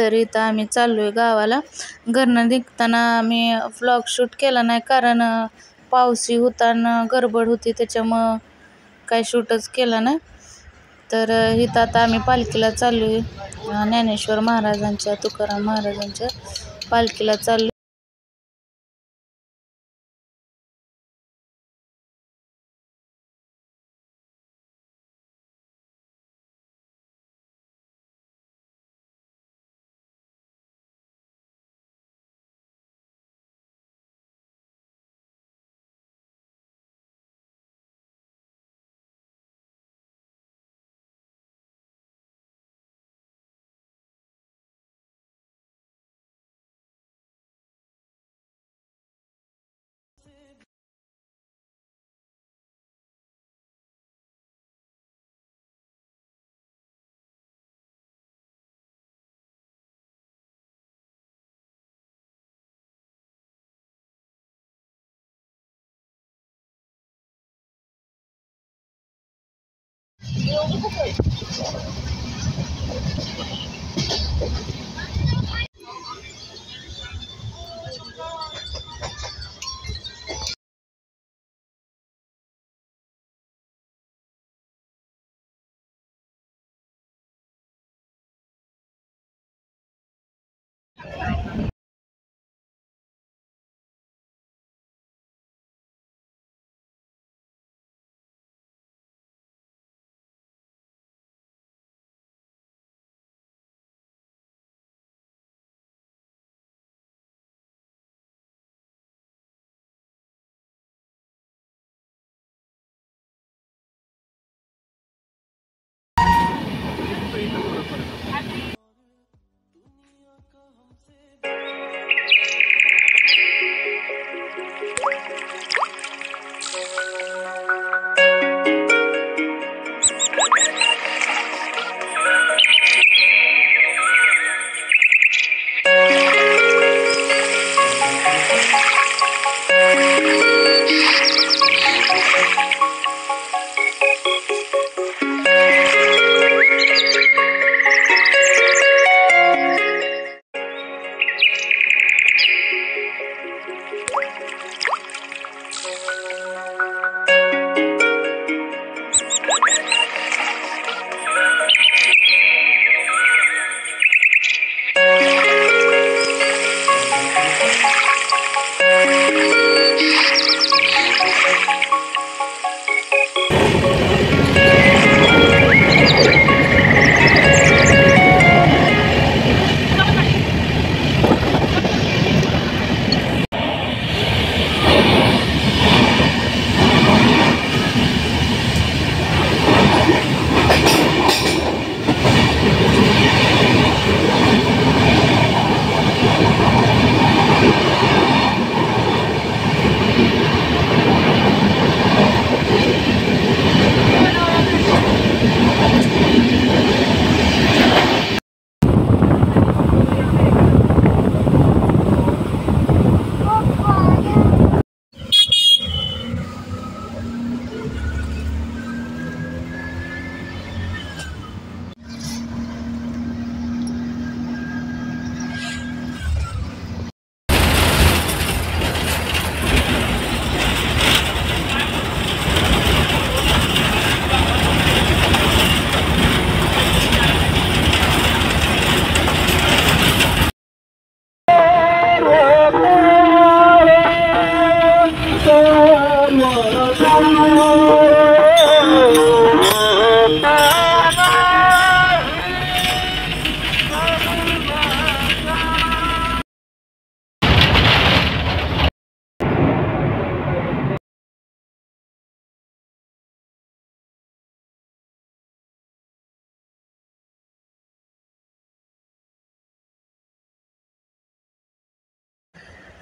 तर इथं आम्ही चाललोय गावाला. घरनं निघताना आम्ही व्लॉग शूट केला नाही, कारण पावसी होता आणि गडबड होती, त्याच्यामुळं काय शूटच केला नाही. तर इथं आता आम्ही पालखीला चाललोय. ज्ञानेश्वर महाराजांच्या, तुकाराम महाराजांच्या पालखीला चाललोय.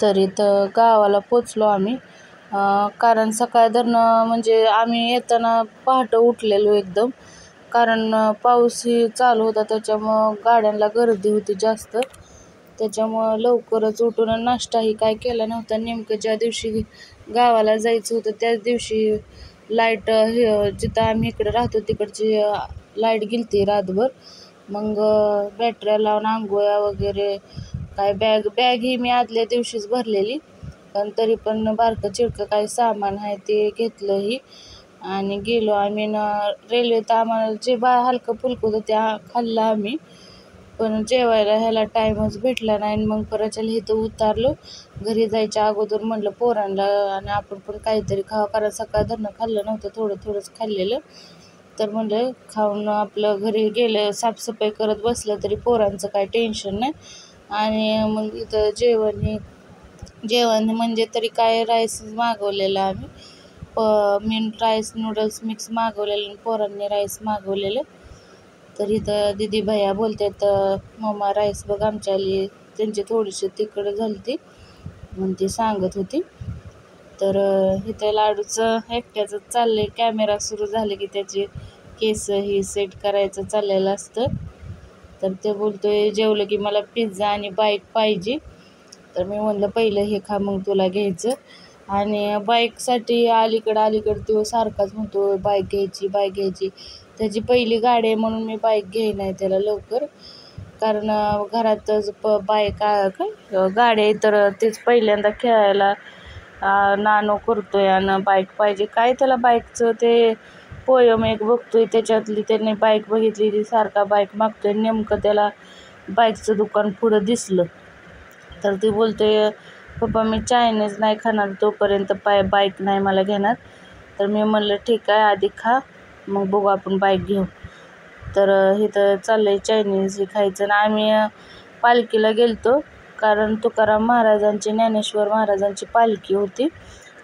तर इथं गावाला पोचलो आम्ही. कारण सकाळ धरणं म्हणजे आम्ही येताना पहाटे उठलेलो एकदम, कारण पाऊसही चालू होता, त्याच्यामुळं गाड्यांना गर्दी होती जास्त. त्याच्यामुळं लवकरच उठून नाश्ताही काय केला नव्हता. नेमकं ज्या दिवशी गावाला जायचं होतं त्याच दिवशी लाईट जिथं आम्ही इकडे राहतो तिकडची लाईट गेली होती रातभर. मग बॅटऱ्या लावून आंघोळ्या वगैरे काय बॅग ही मी आदल्या दिवशीच भरलेली, पण तरी पण बारकं चिरकं काय सामान आहे ते घेतलंही आणि गेलो आम्ही रेल्वेत. आम्हाला जे हलकं फुलकं होतं त्या खाल्लं आम्ही, पण जेवायला ह्याला टाईमच भेटला नाही. मग परत इथं उतारलो. घरी जायच्या अगोदर म्हटलं पोरांना आणि आपण पण काहीतरी खावं, कारण सकाळ धरणं खाल्लं नव्हतं, थोडंच खाल्लेलं. तर म्हणलं खाऊन आपलं घरी गेलं, साफसफाई करत बसलं तरी पोरांचं काय टेन्शन नाही. आणि मग इथं जेवण म्हणजे तरी काय राईस मागवलेला आम्ही, मी राईस नूडल्स मिक्स मागवलेलं आणि पोरांनी राईस मागवलेलं. तर इथं दीदी भैया बोलतात, मम्मा राईस बघ आमच्या आली, त्यांची थोडीशी तिखट झाली ती म्हणून ती सांगत होती. तर इथं लाडूचं एकट्याचं चाललंय, कॅमेरा सुरू झाले की त्याची केस ही सेट करायचं चाललेलं असतं. तर ते बोलतोय जेवलं की मला पिझ्झा आणि बाईक पाहिजे. तर मी म्हणलं पहिलं हे खा मग तुला घ्यायचं. आणि बाईकसाठी अलीकडं तो सारखाच म्हणतो बाईक घ्यायची. त्याची पहिली गाडी आहे म्हणून मी बाईक घेईन आहे त्याला लवकर, कारण घरातच बाईक गाडी आहे तर तेच पहिल्यांदा खेळायला नानो करतोय आणि बाईक पाहिजे. काय त्याला बाईकचं ते पोयम एक बघतोय त्याच्यातली त्याने बाईक बघितली, ती सारखा बाईक मागतोय. नेमकं त्याला बाईकचं दुकान पुढं दिसलं तर ते बोलतोय पप्पा मी चायनीज नाही खाणार तोपर्यंत बाईक नाही मला घेणार. तर मी म्हणलं ठीक आहे आधी खा मग बघू आपण बाईक घेऊ. तर इथं चाललंय चायनीज हे खायचं. आणि आम्ही पालखीला गेलतो, कारण तुकाराम महाराजांची, ज्ञानेश्वर महाराजांची पालखी होती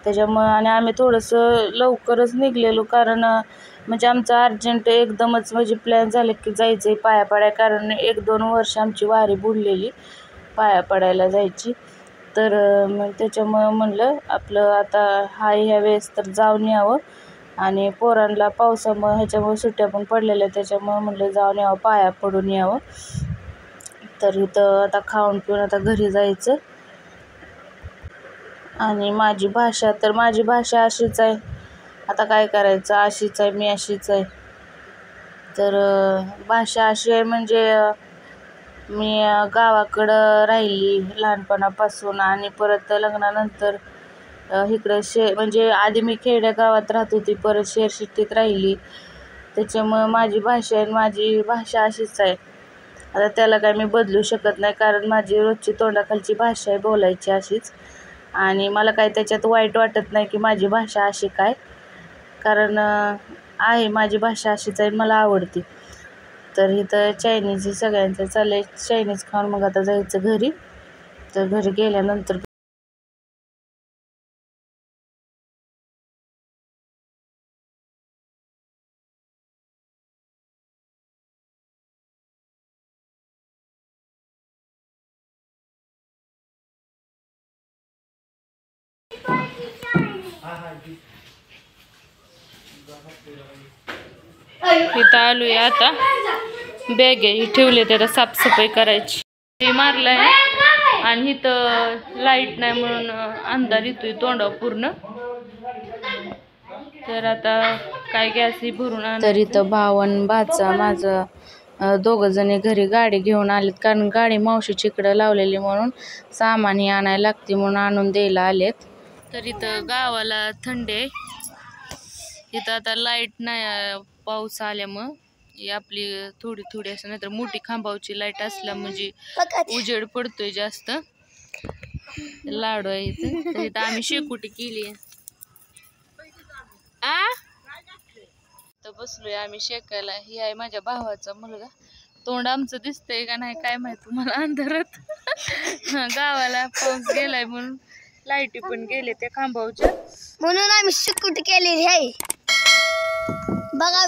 त्याच्यामुळं. आणि आम्ही थोडंसं लवकरच निघलेलो, कारण म्हणजे आमचं अर्जंट एकदमच म्हणजे प्लॅन झालं की जायचं आहे पाया पडाय, कारण 1-2 वर्ष आमची वारी बुडलेली पाया पडायला जायची. तर मग त्याच्यामुळं म्हणलं आपलं आता ह्या वेळेस तर जाऊन यावं. आणि पोरांना पावसामुळे ह्याच्यामुळे सुट्ट्या पण पडलेल्या, त्याच्यामुळं म्हणलं जाऊन यावं, पाया पडून यावं. तर इथं आता खाऊन पिऊन आता घरी जायचं. आणि माझी भाषा अशीच आहे, आता काय करायचं, अशीच आहे मी, अशीच आहे. तर भाषा अशी आहे म्हणजे मी गावाकडं राहिली लहानपणापासून आणि परत लग्नानंतर इकडं म्हणजे आधी मी खेड्या गावात राहत होती, परत शहरशिट्टीत राहिली. त्याच्यामुळं माझी भाषा अशीच आहे. आता त्याला काय मी बदलू शकत नाही, कारण माझी रोजची तोंडाखालची भाषा आहे बोलायची अशीच. आणि मला काय त्याच्यात वाईट वाटत नाही की माझी भाषा अशी काय, कारण आहे माझी भाषा अशीच आहे, मला आवडते. तर इथं चायनीज सगळ्यांचं चाललंय, चायनीज खाऊन मग आता जायचं घरी. तर घरी गेल्यानंतर इथं आलोय आता, बॅग आहे ठेवले त्याला साफसफाई करायची. ते मारलंय आणि इथं लाईट नाही म्हणून अंधार येतोय तोंडावर पूर्ण. तर आता काय गॅस ही भरून आण. तर इथं भावन भाचा माझं दोघंजणी घरी गाडी घेऊन आलेत, कारण गाडी मावशीची इकडं लावलेली म्हणून सामान ही आणायला लागते म्हणून आणून द्यायला आलेत. तर इथं गावाला थंडी आहे. इथं आता लाईट नाही, पाऊस आल्यामुळं आपली थोडी असं, नाहीतर मोठी खांबावची लाईट असल्या म्हणजे उजेड पडतोय जास्त. लाडू आहे इथं. तर इथं आम्ही शेकोटी केली आहे. तर बसलोय आम्ही शेकायला. ही आहे माझ्या भावाचा मुलगा. तोंड आमचं दिसतंय का नाही काय माहित तुम्हाला अंधारात. गावाला पाऊस गेलाय म्हणून लाईटी पण गेले त्या खांबावच्या, म्हणून आम्ही शेकोटी केलेली आहे बघा.